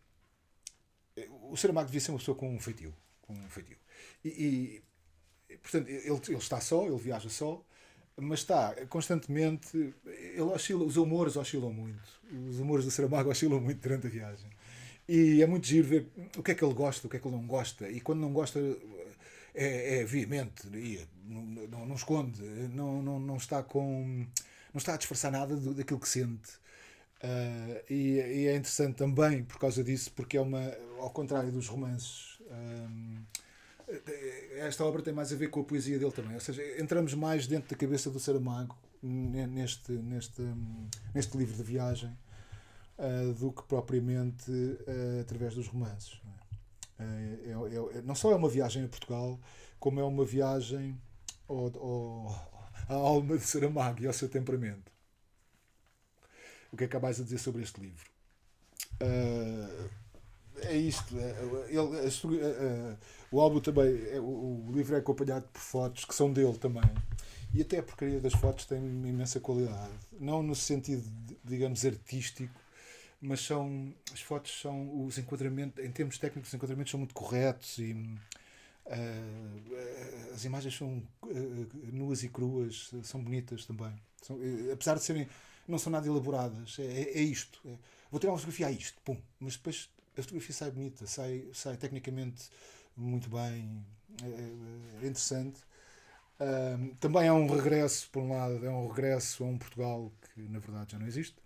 Saramago devia ser uma pessoa com um feitio, portanto ele está só, ele viaja só, mas está constantemente, ele oscila, os humores oscilam muito, os humores do Saramago oscilam muito durante a viagem, e é muito giro ver o que é que ele gosta, o que é que ele não gosta, e quando não gosta é veemente, não esconde, não está a disfarçar nada daquilo que sente. E é interessante também por causa disso, porque ao contrário dos romances, esta obra tem mais a ver com a poesia dele também, ou seja, entramos mais dentro da cabeça do Saramago neste livro de viagem do que propriamente através dos romances. Não só é uma viagem a Portugal, como é uma viagem à alma de Saramago e ao seu temperamento. O que é que há mais a dizer sobre este livro? É isto. O álbum também, o livro é acompanhado por fotos que são dele também. E até a porcaria das fotos tem uma imensa qualidade. Não no sentido, digamos, artístico, mas as fotos são, os enquadramentos, em termos técnicos, os enquadramentos são muito corretos e as imagens são nuas e cruas, são bonitas também. Apesar de serem, não são nada elaboradas, é isto. Vou tirar uma fotografia a isto, pum, mas depois a fotografia sai bonita, sai tecnicamente muito bem, é interessante. Também é um regresso, por um lado, é um regresso a um Portugal que na verdade já não existe.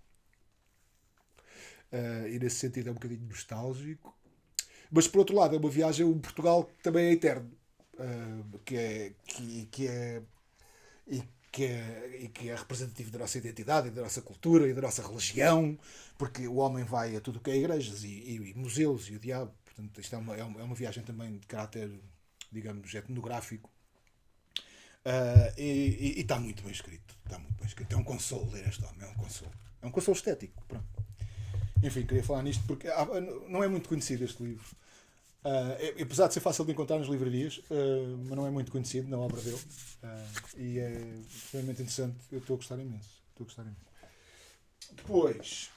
E nesse sentido é um bocadinho nostálgico, mas por outro lado é uma viagem a um Portugal que também é eterno, que é representativo da nossa identidade e da nossa cultura e da nossa religião, porque o homem vai a tudo o que é igrejas e museus e o diabo. Portanto, isto é uma viagem também de caráter, digamos, etnográfico. E está muito bem escrito. É um consolo ler este homem, é um consolo estético. Pronto. Enfim, queria falar nisto porque não é muito conhecido este livro. Apesar de ser fácil de encontrar nas livrarias, mas não é muito conhecido na obra dele. E é extremamente interessante. Eu estou a gostar imenso. Depois,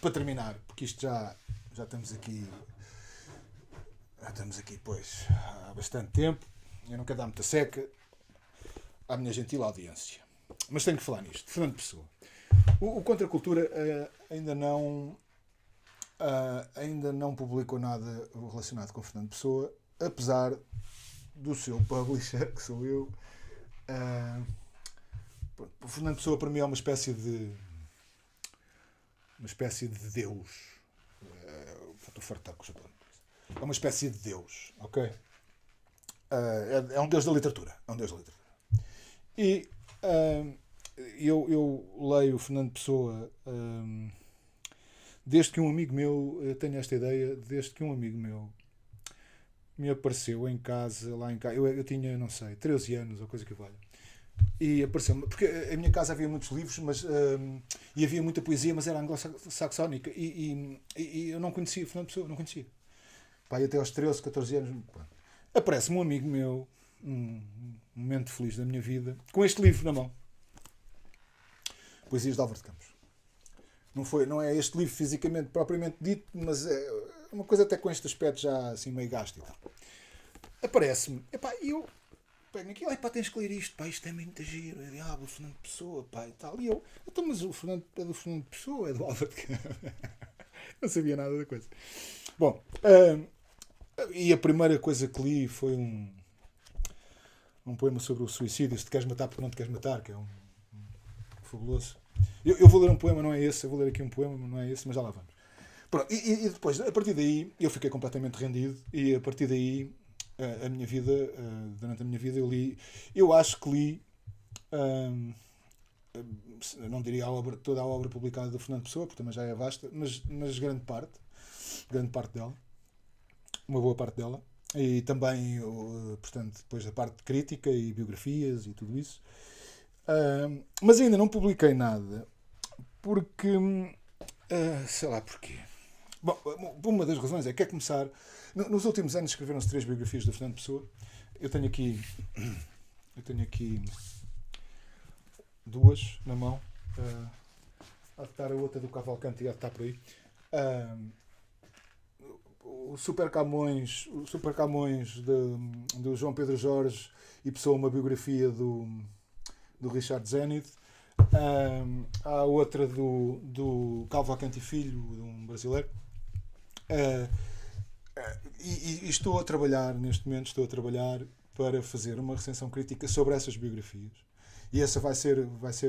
para terminar, porque isto já estamos aqui. Pois, há bastante tempo. Eu não quero dar muita seca à minha gentil audiência. Mas tenho que falar nisto. Fernando Pessoa. O Contra a Cultura ainda não publicou nada relacionado com Fernando Pessoa, apesar do seu publisher, que sou eu. O Fernando Pessoa para mim é uma espécie de uma espécie de Deus. Estou fartado com o Japão. É uma espécie de Deus, ok? É um Deus da literatura. É um Deus da literatura. E eu leio Fernando Pessoa desde que um amigo meu, eu tenho esta ideia, desde que um amigo meu me apareceu em casa, lá em casa, eu tinha, não sei, 13 anos ou coisa que valha. E apareceu-me, porque a minha casa havia muitos livros, mas e havia muita poesia, mas era anglo-saxónica. E eu não conhecia Fernando Pessoa, não conhecia. Pá, e até aos 13, 14 anos. Pá. Aparece-me um amigo meu, um momento feliz da minha vida, com este livro na mão. Poesias de Álvaro de Campos. Não é este livro fisicamente propriamente dito, mas é uma coisa até com este aspecto já assim meio gasto e tal. Aparece-me, epá, e eu pego aquilo, epá, tens que ler isto, pá, isto é muito giro, é diabo, o Fernando Pessoa, pá, e tal. E eu, então, mas o Fernando é do Fernando Pessoa, é do Álvaro de Campos. Não sabia nada da coisa. Bom, e a primeira coisa que li foi um poema sobre o suicídio, se te queres matar porque não te queres matar, que é um fabuloso. Eu vou ler um poema, não é esse, eu vou ler aqui um poema, não é esse, mas já lá vamos. Pronto, e depois, a partir daí, eu fiquei completamente rendido e a partir daí, a minha vida, durante a minha vida, eu li, eu acho que li, não diria toda a obra publicada do Fernando Pessoa, porque também já é vasta, mas grande parte dela, uma boa parte dela, e também, portanto, depois a parte de crítica e biografias e tudo isso. Mas ainda não publiquei nada, porque, sei lá porquê. Bom, uma das razões é que é começar. Nos últimos anos escreveram-se 3 biografias do Fernando Pessoa. Eu tenho aqui 2 na mão. Há de estar a outra do Cavalcante e há de estar por aí. O Super Camões do João Pedro Jorge e Pessoa, uma biografia do Richard Zenith. Há outra do Cavalcante e Filho, de um brasileiro. E estou a trabalhar, neste momento, para fazer uma recensão crítica sobre essas biografias. E essa vai ser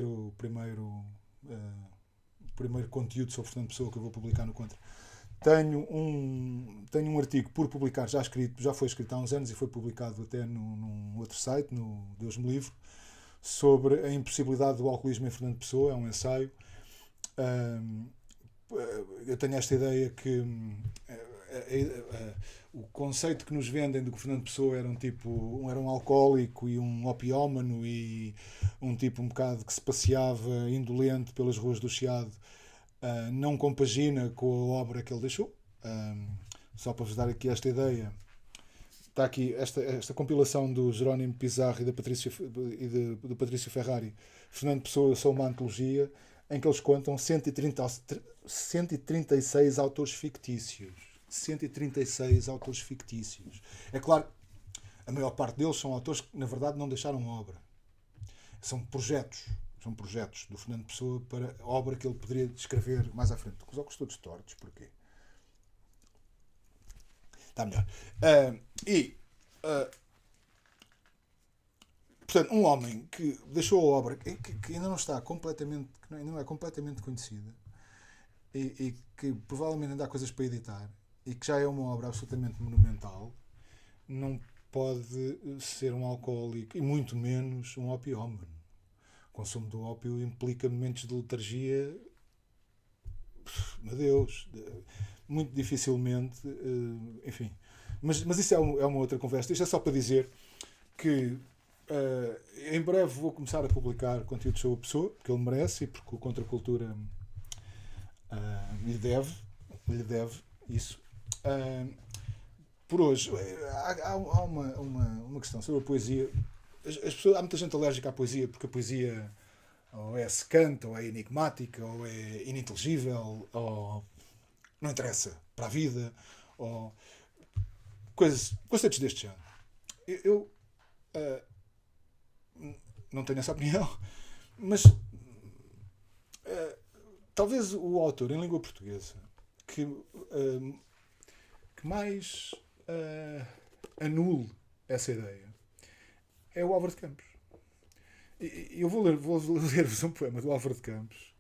o primeiro conteúdo sobre Fernando Pessoa que eu vou publicar no Contra. Tenho um artigo por publicar, já foi escrito há uns anos e foi publicado até num outro site, no Deus me livre, sobre a impossibilidade do alcoolismo em Fernando Pessoa. É um ensaio. Eu tenho esta ideia que o conceito que nos vendem do que Fernando Pessoa era era um alcoólico e um opiómano e um tipo um bocado que se passeava indolente pelas ruas do Chiado, não compagina com a obra que ele deixou. Só para vos dar aqui esta ideia, está aqui esta compilação do Jerónimo Pizarro e do Patrício Ferrari. Fernando Pessoa, são uma antologia em que eles contam 136 autores fictícios. 136 autores fictícios. É claro, a maior parte deles são autores que, na verdade, não deixaram obra. São projetos do Fernando Pessoa para a obra que ele poderia escrever mais à frente. Os óculos todos tortos, porquê? Está melhor. Portanto, um homem que deixou a obra que ainda não está completamente, que ainda não é completamente conhecida e que provavelmente ainda há coisas para editar e que já é uma obra absolutamente monumental, não pode ser um alcoólico e muito menos um opiómano. O consumo do ópio implica momentos de letargia, meu Deus, muito dificilmente, enfim. Mas isso é uma outra conversa. Isto é só para dizer que em breve vou começar a publicar conteúdos sobre a pessoa, porque ele merece e porque o Contracultura lhe deve isso. Por hoje, há uma questão sobre a poesia. Há muita gente alérgica à poesia, porque a poesia ou é secante, ou é enigmática, ou é ininteligível, ou não interessa para a vida, ou conceitos deste género. Eu não tenho essa opinião, mas talvez o autor em língua portuguesa que mais anule essa ideia é o Álvaro de Campos. Eu vou ler-vos um poema do Álvaro de Campos,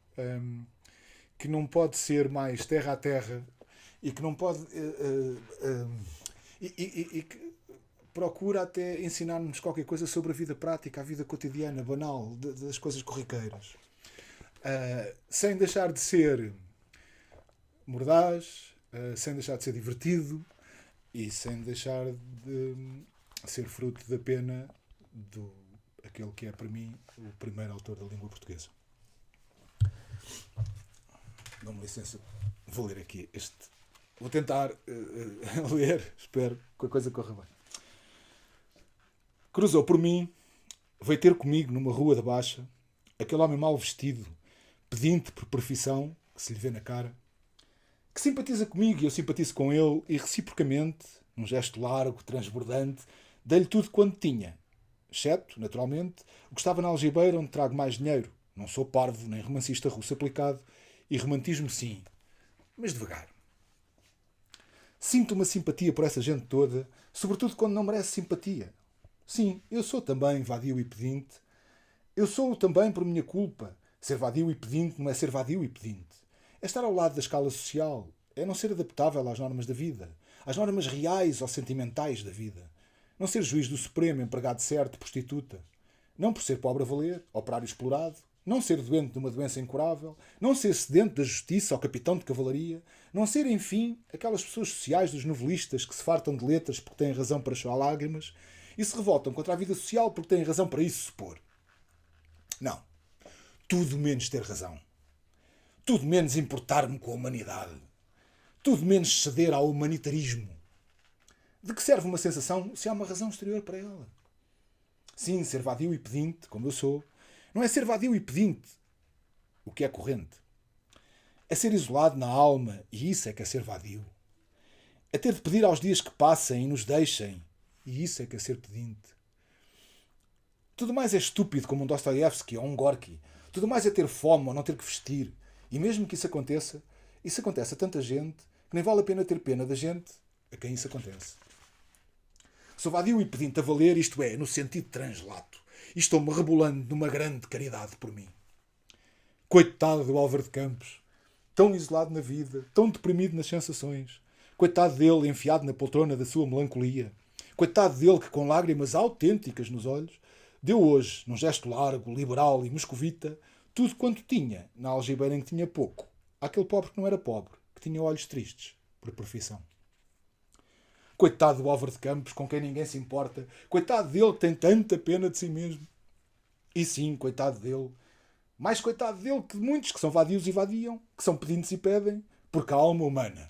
que não pode ser mais terra a terra e que não pode. E que procura até ensinar-nos qualquer coisa sobre a vida prática, a vida cotidiana, banal, das coisas corriqueiras. Sem deixar de ser mordaz, sem deixar de ser divertido e sem deixar de ser fruto da pena do aquele que é, para mim, o primeiro autor da língua portuguesa. Dá-me licença, vou ler aqui este. Vou tentar ler, espero que a coisa corra bem. Cruzou por mim, veio ter comigo numa rua da Baixa, aquele homem mal vestido, pedinte por profissão, que se lhe vê na cara, que simpatiza comigo e eu simpatizo com ele, e reciprocamente, num gesto largo, transbordante, dei-lhe tudo quanto tinha, exceto, naturalmente, o que estava na algibeira onde trago mais dinheiro. Não sou parvo, nem romancista russo aplicado, e romantismo sim, mas devagar. Sinto uma simpatia por essa gente toda, sobretudo quando não merece simpatia. Sim, eu sou também vadio e pedinte. Eu sou também por minha culpa. Ser vadio e pedinte não é ser vadio e pedinte. É estar ao lado da escala social. É não ser adaptável às normas da vida. Às normas reais ou sentimentais da vida. Não ser juiz do Supremo, empregado certo, prostituta. Não por ser pobre a valer, operário explorado. Não ser doente de uma doença incurável. Não ser sedente da justiça ou capitão de cavalaria. Não ser, enfim, aquelas pessoas sociais dos novelistas que se fartam de letras porque têm razão para chorar lágrimas e se revoltam contra a vida social porque têm razão para isso supor. Não. Tudo menos ter razão. Tudo menos importar-me com a humanidade. Tudo menos ceder ao humanitarismo. De que serve uma sensação se há uma razão exterior para ela? Sim, ser vadio e pedinte, como eu sou, não é ser vadio e pedinte, o que é corrente. É ser isolado na alma, e isso é que é ser vadio. É ter de pedir aos dias que passem e nos deixem, e isso é que é ser pedinte. Tudo mais é estúpido como um Dostoiévski ou um Gorky. Tudo mais é ter fome ou não ter que vestir. E mesmo que isso acontece a tanta gente que nem vale a pena ter pena da gente a quem isso acontece. Sou vadio e pedinte a valer, isto é, no sentido translato. E estou-me rebolando numa grande caridade por mim. Coitado do Álvaro de Campos, tão isolado na vida, tão deprimido nas sensações. Coitado dele, enfiado na poltrona da sua melancolia. Coitado dele que, com lágrimas autênticas nos olhos, deu hoje, num gesto largo, liberal e moscovita, tudo quanto tinha, na algibeira em que tinha pouco, àquele pobre que não era pobre, que tinha olhos tristes, por profissão. Coitado do Álvaro de Campos, com quem ninguém se importa. Coitado dele, que tem tanta pena de si mesmo. E sim, coitado dele. Mais coitado dele que de muitos que são vadios e vadiam, que são pedintes e pedem, porque a alma humana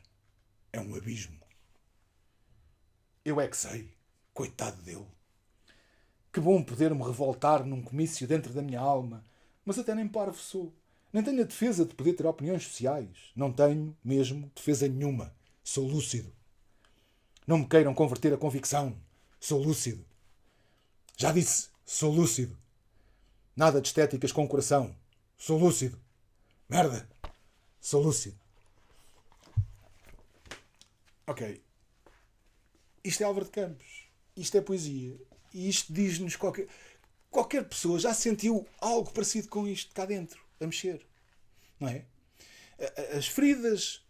é um abismo. Eu é que sei. Coitado dele. Que bom poder-me revoltar num comício dentro da minha alma, mas até nem parvo sou. Nem tenho a defesa de poder ter opiniões sociais. Não tenho, mesmo, defesa nenhuma. Sou lúcido. Não me queiram converter a convicção. Sou lúcido. Já disse, sou lúcido. Nada de estéticas com o coração. Sou lúcido. Merda. Sou lúcido. Ok. Isto é Álvaro de Campos. Isto é poesia. E isto diz-nos qualquer pessoa já sentiu algo parecido com isto cá dentro, a mexer. Não é? As feridas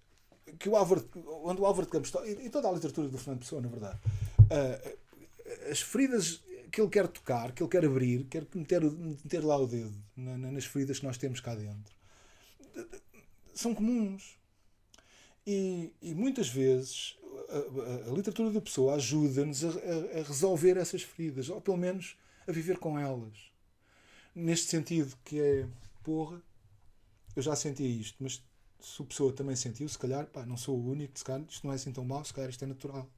que onde o Álvaro de Campos e toda a literatura do Fernando Pessoa, na verdade, as feridas que ele quer tocar, que ele quer abrir, quer meter lá o dedo nas feridas que nós temos cá dentro, são comuns. E muitas vezes a literatura da Pessoa ajuda-nos a resolver essas feridas, ou pelo menos a viver com elas. Neste sentido que é, porra, eu já sentia isto, mas se a Pessoa também sentiu, se calhar, pá, não sou o único, se calhar isto não é assim tão mau, se calhar isto é natural.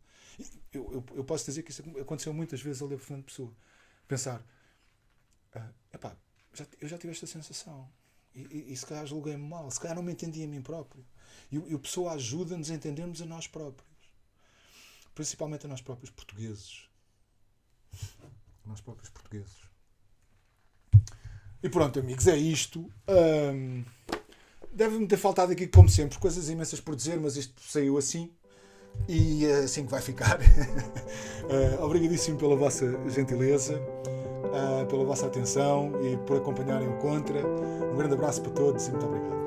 Eu posso dizer que isso aconteceu muitas vezes a ler Fernando Pessoa. Pensar, epá, eu já tive esta sensação. E se calhar julguei-me mal, se calhar não me entendi a mim próprio. E o Pessoa ajuda-nos a entendermos a nós próprios. Principalmente a nós próprios portugueses. Nós próprios portugueses. E pronto, amigos, é isto. Deve-me ter faltado aqui, como sempre, coisas imensas por dizer, mas isto saiu assim. E é assim que vai ficar. Obrigadíssimo pela vossa gentileza, pela vossa atenção e por acompanharem o Contra. Um grande abraço para todos e muito obrigado.